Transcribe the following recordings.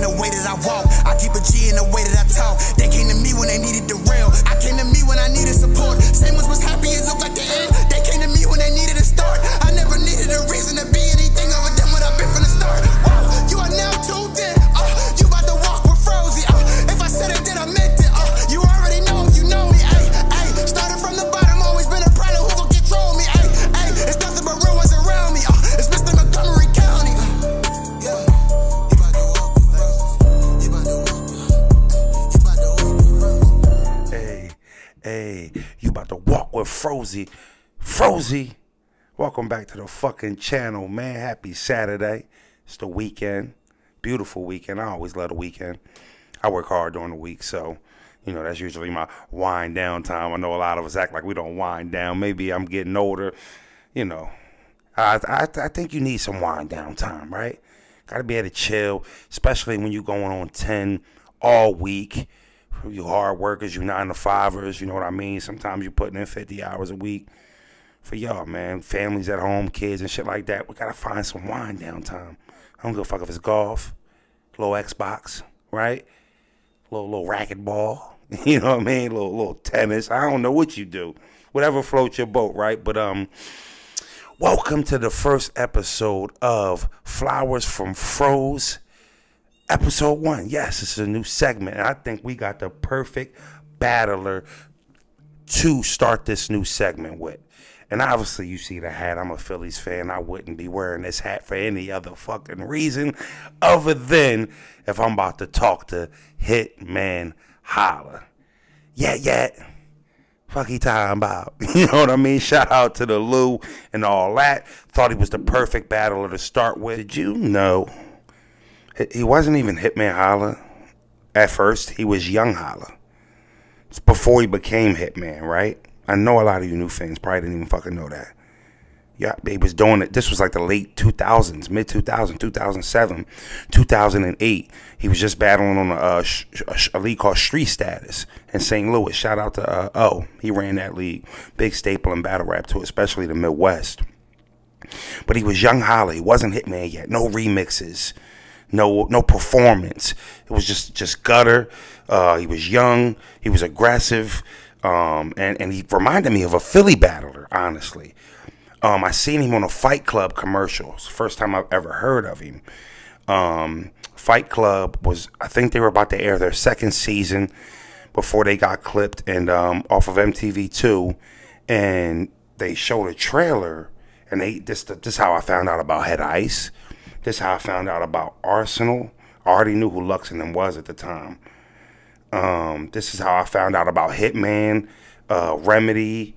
in the way that I walk. I keep a G in the way that I talk. They came to me when they needed the rail. I came to me when I needed support. Same ones was happy, it looked like the end. They came to me when they needed a start. I never needed a reason to be anything other than what I've been from the start. You are now tuned in. You about to walk with Frozy. If I said it, then I meant it. You already know, you know me. Started from the bottom, always been a product who gon' control me. It's nothing but real ones around me. It's Mr. Montgomery County. Hey, you about to walk with Frozy. Frozy, welcome back to the fucking channel, man. Happy Saturday. It's the weekend. Beautiful weekend. I always love the weekend. I work hard during the week, so, you know, that's usually my wind down time. I know a lot of us act like we don't wind down. Maybe I'm getting older. You know, I think you need some wind down time, right? Got to be able to chill, especially when you're going on 10 all week. You hard workers, you 9-to-5ers, you know what I mean? Sometimes you're putting in 50 hours a week. For y'all, man, families at home, kids and shit like that, we got to find some wind down time. I don't give a fuck if it's golf, little Xbox, right? Little racquetball, you know what I mean? Little tennis. I don't know what you do. Whatever floats your boat, right? But welcome to the first episode of Flowers from Froze, Episode 1. Yes, this is a new segment, and I think we got the perfect battler to start this new segment with. And obviously, you see the hat. I'm a Phillies fan. I wouldn't be wearing this hat for any other fucking reason other than if I'm about to talk to Hitman Holla. Yeah. Fuck he talking about. You know what I mean? Shout out to the Lou and all that. Thought he was the perfect battler to start with. Did you know he wasn't even Hitman Holla at first? He was Young Holla. It's before he became Hitman, right? I know a lot of you new fans probably didn't even fucking know that. Yeah, he was doing it. This was like the late 2000s, mid 2000s, 2007, 2008. He was just battling on a league called Street Status in St. Louis. Shout out to O. He ran that league. Big staple in battle rap too, especially the Midwest. But he was Young Holla. He wasn't Hitman yet. No remixes. No performance. It was just gutter. He was young. He was aggressive. And he reminded me of a Philly battler, honestly. I seen him on a Fight Club commercial. It's the first time I've ever heard of him. Fight Club was, I think they were about to air their second season before they got clipped and off of MTV2. And they showed a trailer. And this is how I found out about Head Ice. This is how I found out about Arsenal. I already knew who Lux and them was at the time. This is how I found out about Hitman, Remedy,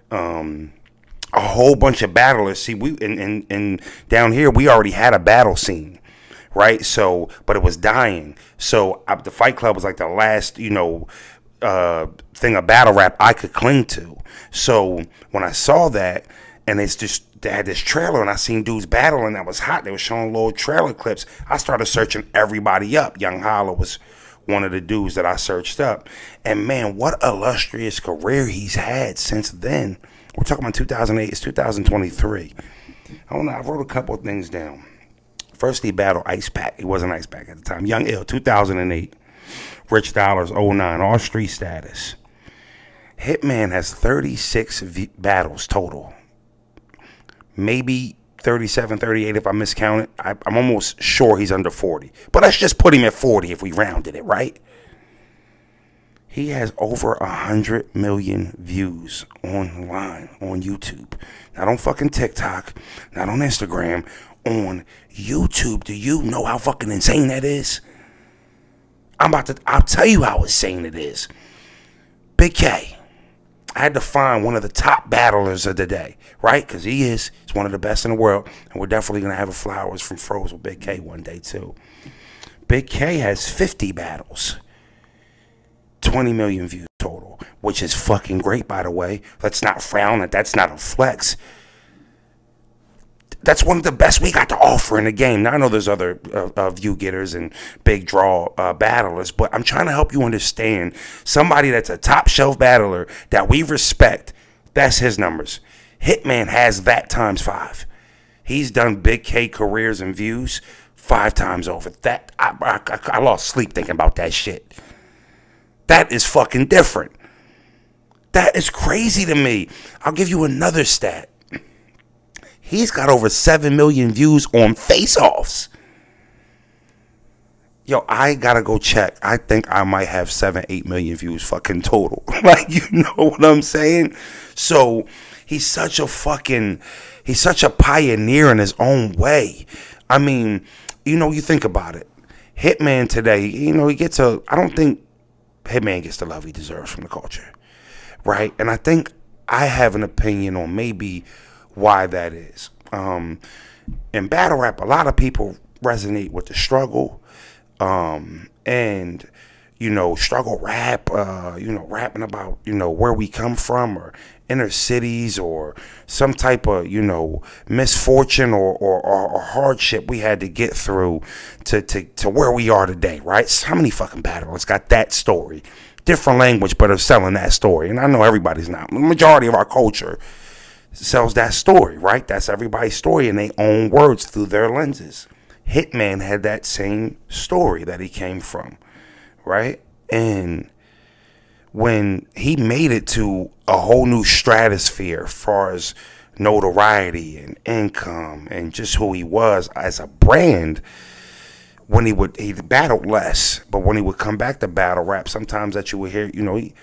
a whole bunch of battlers. See, we and down here we already had a battle scene, right? So, but it was dying. So the Fight Club was like the last, you know, thing of battle rap I could cling to. So when I saw that, and they had this trailer, and I seen dudes battling that was hot. They were showing little trailer clips. I started searching everybody up. Young Holla was one of the dudes that I searched up. And man, what illustrious career he's had since then. We're talking about 2008, it's 2023. I don't know, I wrote a couple of things down. First, he battled Ice Pack. He wasn't Ice Pack at the time. Young Ill, 2008. Rich Dollars, 09. All Street Status. Hitman has 36 battles total. Maybe 37, 38 if I miscount it. I'm almost sure he's under 40. But let's just put him at 40 if we rounded it, right? He has over 100 million views online on YouTube. Not on fucking TikTok, not on Instagram, on YouTube. Do you know how fucking insane that is? I'll tell you how insane it is. Big K. I had to find one of the top battlers of the day, right? Because he's one of the best in the world. And we're definitely going to have a Flowers from Froze with Big K one day, too. Big K has 50 battles. 20 million views total, which is fucking great, by the way. Let's not frown that. That's not a flex. That's one of the best we got to offer in the game. Now, I know there's other view getters and big draw battlers, but I'm trying to help you understand somebody that's a top shelf battler that we respect. That's his numbers. Hitman has that times 5. He's done Big K careers and views 5 times over. That I lost sleep thinking about that shit. That is fucking different. That is crazy to me. I'll give you another stat. He's got over 7 million views on face-offs. Yo, I gotta go check. I think I might have 7-8 million views fucking total. Like, you know what I'm saying? So he's such a pioneer in his own way. I mean, you know, you think about it. Hitman today, you know, I don't think Hitman gets the love he deserves from the culture. Right? And I think I have an opinion on maybe why that is. In battle rap, a lot of people resonate with the struggle. And, you know, struggle rap, you know, rapping about, you know, where we come from or inner cities or some type of, you know, misfortune or hardship we had to get through to where we are today, right? So how many fucking battlers got that story? Different language, but are selling that story. And I know everybody's not. The majority of our culture sells that story, right? That's everybody's story in their own words through their lenses. Hitman had that same story that he came from, right? And when he made it to a whole new stratosphere as far as notoriety and income and just who he was as a brand, when he battled less, but when he would come back to battle rap, sometimes that you would hear, you know, he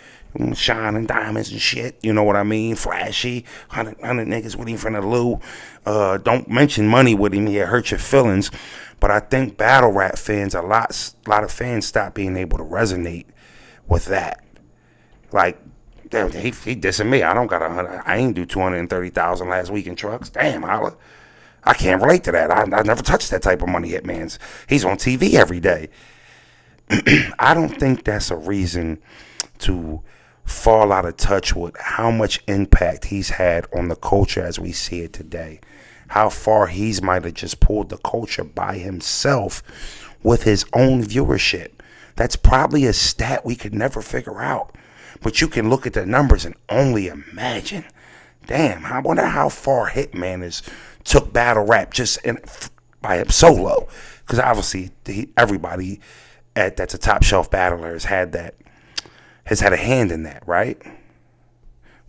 shining diamonds and shit, you know what I mean? Flashy, 100 niggas with him from the loo. Don't mention money with him, he'll hurt your feelings. But I think battle rap fans, a lot of fans stopped being able to resonate with that. Like, damn, he dissing me. I don't got 100. I ain't do 230,000 last week in trucks. Damn, holla. I can't relate to that. I never touched that type of money, Hitman's. He's on TV every day. I don't think that's a reason to fall out of touch with how much impact he's had on the culture as we see it today. How far he's might have just pulled the culture by himself with his own viewership. That's probably a stat we could never figure out. But you can look at the numbers and only imagine. Damn, I wonder how far Hitman has took battle rap just by him solo. Because obviously everybody that's a top shelf battler has had a hand in that, right?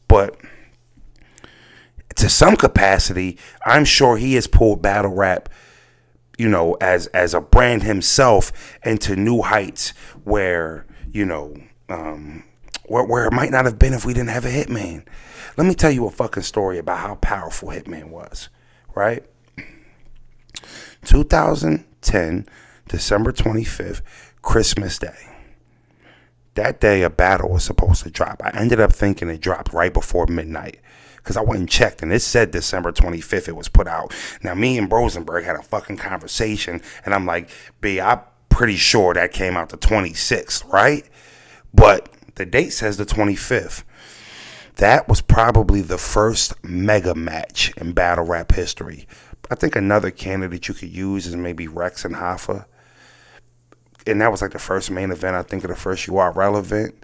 But to some capacity, I'm sure he has pulled battle rap, you know, as a brand himself into new heights where, you know, where it might not have been if we didn't have a Hitman. Let me tell you a fucking story about how powerful Hitman was, right? 2010, December 25th, Christmas Day. That day, a battle was supposed to drop. I ended up thinking it dropped right before midnight because I went and checked, and it said December 25th it was put out. Now, me and Rosenberg had a fucking conversation, and I'm like, B, I'm pretty sure that came out the 26th, right? But the date says the 25th. That was probably the first mega match in battle rap history. I think another candidate you could use is maybe Rex and Hoffa. And that was like the first main event, I think, of the first You Are Relevant.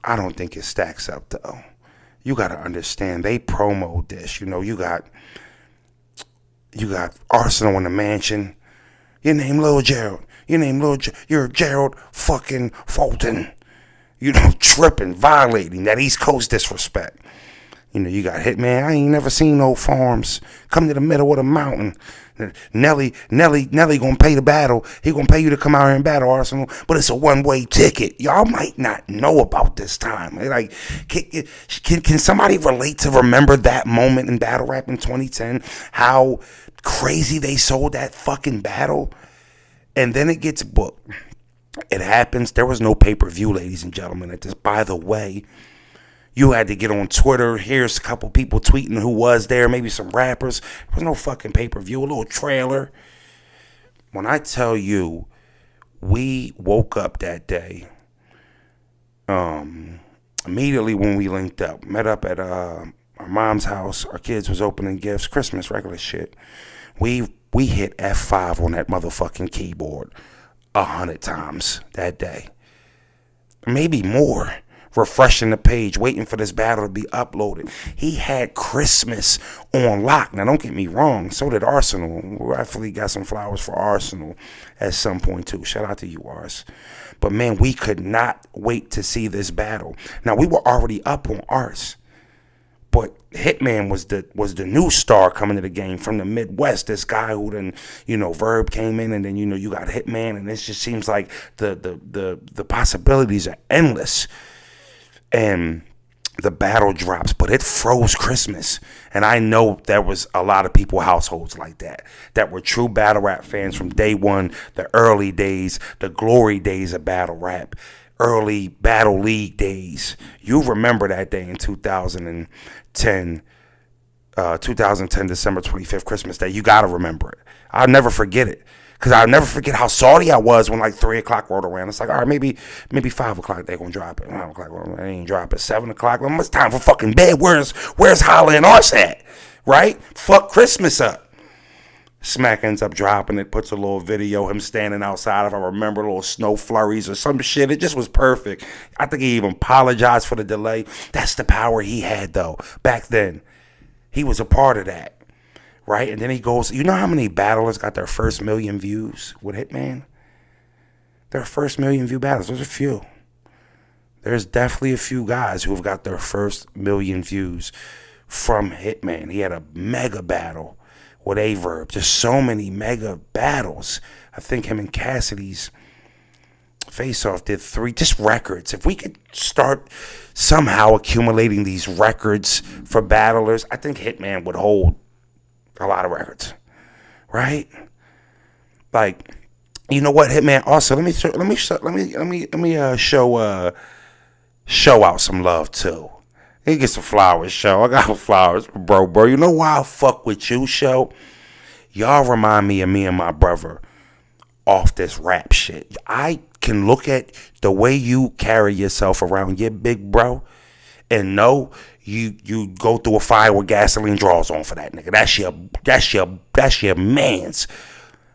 I don't think it stacks up, though. You got to understand, they promoted this. You know, you got Arsenal in the Mansion. Your name Lil Gerald. You're Gerald fucking Fulton. You know, tripping, violating that East Coast disrespect. You know, you got Hitman. I ain't never seen no farms. Come to the middle of the mountain. Nelly gonna pay the battle. He gonna pay you to come out here and battle Arsenal, but it's a one-way ticket. Y'all might not know about this time. Like, can somebody relate to remember that moment in battle rap in 2010? How crazy they sold that fucking battle, and then it gets booked. It happens. There was no pay-per-view, ladies and gentlemen. At this, by the way. You had to get on Twitter. Here's a couple people tweeting who was there. Maybe some rappers. There was no fucking pay-per-view. A little trailer. When I tell you, we woke up that day. Immediately when we linked up. Met up at our mom's house. Our kids was opening gifts. Christmas, regular shit. We hit F5 on that motherfucking keyboard 100 times that day. Maybe more. refreshing the page, waiting for this battle to be uploaded. He had Christmas on lock. Now, don't get me wrong. So did Arsenal. We rightfully got some flowers for Arsenal at some point, too. Shout out to you, Ars. But, man, we could not wait to see this battle. Now, we were already up on Ars. But Hitman was the new star coming to the game from the Midwest. This guy who then, Verb came in, and then, you got Hitman, and it just seems like the possibilities are endless. And the battle drops, but it froze Christmas. And I know there was a lot of people, households like that were true battle rap fans from day one, the early days, the glory days of battle rap. Early Battle League days. You remember that day in 2010, December 25th, Christmas Day. You got to remember it. I'll never forget it. Because I'll never forget how salty I was when like 3 o'clock rolled around. It's like, all right, maybe 5 o'clock they're going to drop it. 5 o'clock, well, they ain't drop it. 7 o'clock, well, it's time for fucking bed. Where's Holla and Arse at? Right? Fuck Christmas up. Smack ends up dropping it, puts a little video, him standing outside, if I remember, little snow flurries or some shit. It just was perfect. I think he even apologized for the delay. That's the power he had, though, back then. He was a part of that, right? And then he goes, you know how many battlers got their first million views with Hitman? Their first million view battles, there's a few. There's definitely a few guys who have got their first million views from Hitman. He had a mega battle with Averb. Just so many mega battles. I think him and Cassidy's face-off did 3 just records. If we could start somehow accumulating these records for battlers, I think Hitman would hold a lot of records, right? Like, you know what, Hitman? Also, let me show out some love too. He get some flowers, show. I got flowers, bro. You know why I fuck with you, show? Y'all remind me of me and my brother off this rap shit. I can look at the way you carry yourself around your big bro and know you go through a fire with gasoline draws on for that nigga. That's your man's.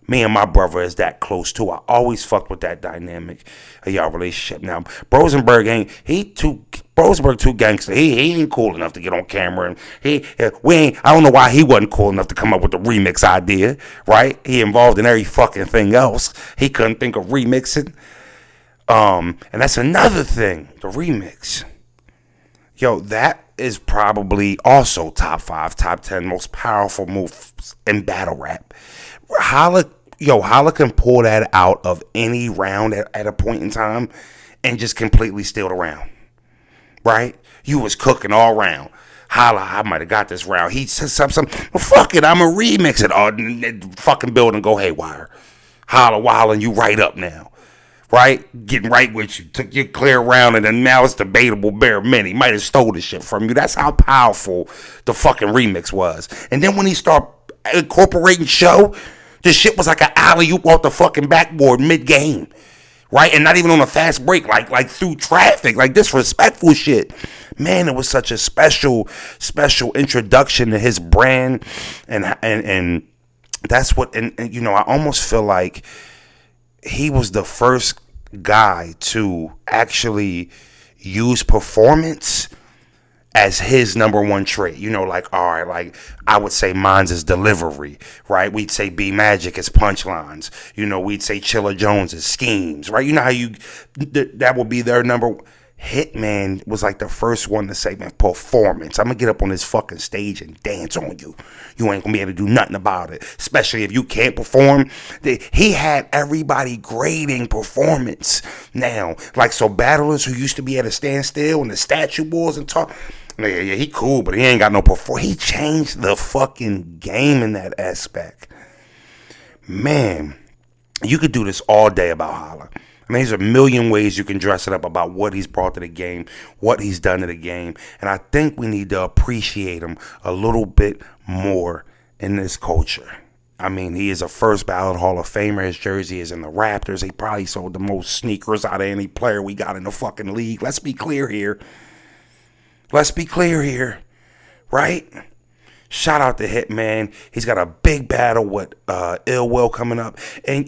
Me and my brother is that close too. I always fuck with that dynamic of y'all relationship. Now, Rosenberg too gangster. He ain't cool enough to get on camera, and I don't know why he wasn't cool enough to come up with the remix idea, right? He involved in every fucking thing else. He couldn't think of remixing. And that's another thing, the remix. Yo, that is probably also top 5, top 10 most powerful moves in battle rap. Holla can pull that out of any round at a point in time and just completely steal the round. Right? You was cooking all round. Holla, I might have got this round. He says something. Well, fuck it, I'ma remix it. Oh, fucking building go haywire. Holla, wilding you right up now. Right? Getting right with you. Took your clear round, and then now it's debatable bare minute. He might have stole the shit from you. That's how powerful the fucking remix was. And then when he started incorporating show, this shit was like an alley-oop off the fucking backboard mid-game. Right? And not even on a fast break, like through traffic, like disrespectful shit. Man, it was such a special introduction to his brand. And that's what, and I almost feel like he was the first guy to actually use performance as his number one trait. Like, all right, like I would say mine's is delivery, right? We'd say B Magic is punchlines. We'd say Chilla Jones is schemes, right? You know how that would be their number one. Hitman was like the first one to say, man, performance. I'm going to get up on this fucking stage and dance on you. You ain't going to be able to do nothing about it, especially if you can't perform. He had everybody grading performance now. Like, so battlers who used to be at a standstill and the statue wars and talk, yeah, he cool, but he ain't got no performance. He changed the fucking game in that aspect. Man, you could do this all day about Holla. I mean, there's a million ways you can dress it up about what he's brought to the game, what he's done to the game. And I think we need to appreciate him a little bit more in this culture. I mean, he is a first ballot Hall of Famer. His jersey is in the Raptors. He probably sold the most sneakers out of any player we got in the fucking league. Let's be clear here. Right? Shout out to Hitman. He's got a big battle with Ill Will coming up. And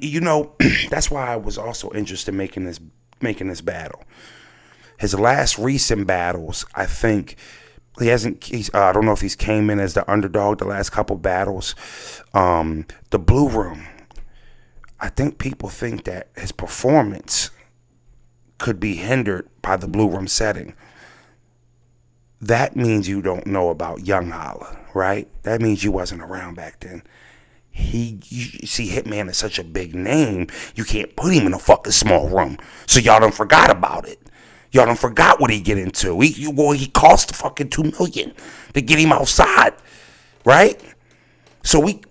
that's why I was also interested in making this battle. his last recent battles, I think he hasn't. I don't know if he's came in as the underdog the last couple battles. The Blue Room. I think people think that his performance could be hindered by the Blue Room setting. That means you don't know about Young Holla, right? That means you wasn't around back then. You see, Hitman is such a big name, you can't put him in a fucking small room. So y'all done forgot about it. Y'all done forgot what he get into. He cost fucking $2 million to get him outside, right? So we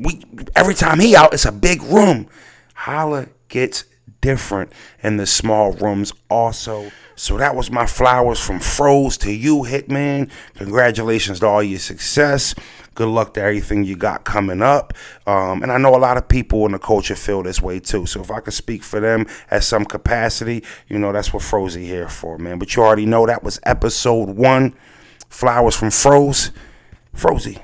every time he out, it's a big room. Holla gets different in the small rooms also. So that was my flowers from Froze to you, Hitman. Congratulations to all your success. Good luck to everything you got coming up. And I know a lot of people in the culture feel this way too. So if I could speak for them at some capacity, you know, that's what Froze here for, man. But you already know that was episode 1. Flowers from Froze. Froze.